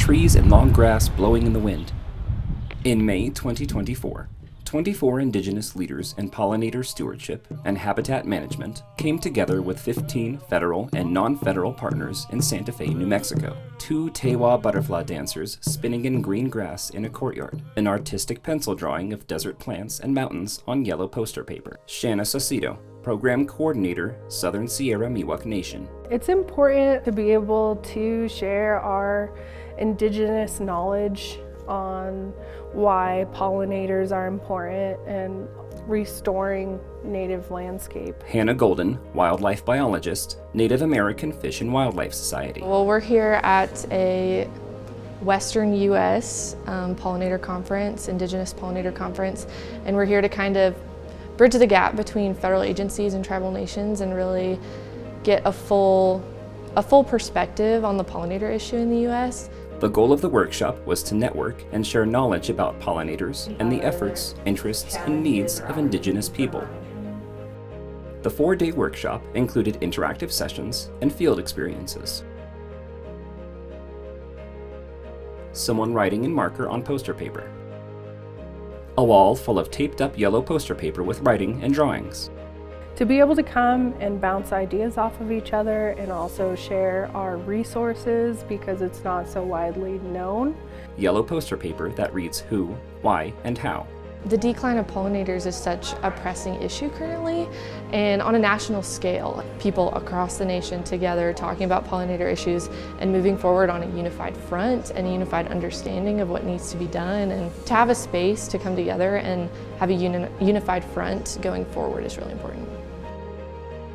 trees and long grass blowing in the wind. In May 2024, 24 Indigenous leaders in pollinator stewardship and habitat management came together with 15 federal and non-federal partners in Santa Fe, New Mexico. 2 Tewa butterfly dancers spinning in green grass in a courtyard. An artistic pencil drawing of desert plants and mountains on yellow poster paper. Shanna Saucedo, Program Coordinator, Southern Sierra Miwok Nation. It's important to be able to share our Indigenous knowledge on why pollinators are important and restoring native landscape. Hannah Golden, wildlife biologist, Native American Fish and Wildlife Society. Well, we're here at a Western U.S. pollinator conference, Indigenous Pollinator Conference, and we're here to kind of bridge the gap between federal agencies and tribal nations and really get a full perspective on the pollinator issue in the U.S. The goal of the workshop was to network and share knowledge about pollinators and the efforts, interests, and needs of Indigenous people. The 4-day workshop included interactive sessions and field experiences. Someone writing in marker on poster paper. A wall full of taped up yellow poster paper with writing and drawings. To be able to come and bounce ideas off of each other and also share our resources because it's not so widely known. Yellow poster paper that reads who, why, and how. The decline of pollinators is such a pressing issue currently, and on a national scale, people across the nation together talking about pollinator issues and moving forward on a unified front and a unified understanding of what needs to be done, and to have a space to come together and have a unified front going forward is really important.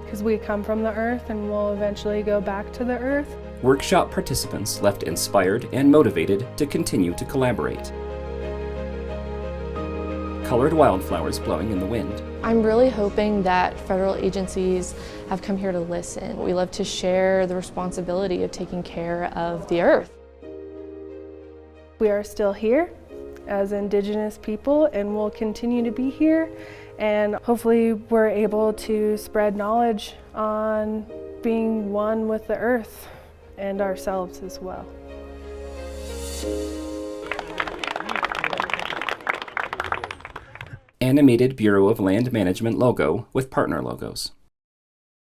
Because we come from the earth and we'll eventually go back to the earth. Workshop participants left inspired and motivated to continue to collaborate. Colored wildflowers blowing in the wind. I'm really hoping that federal agencies have come here to listen. We love to share the responsibility of taking care of the earth. We are still here as Indigenous people and we'll continue to be here, and hopefully we're able to spread knowledge on being one with the earth and ourselves as well. Animated Bureau of Land Management logo with partner logos.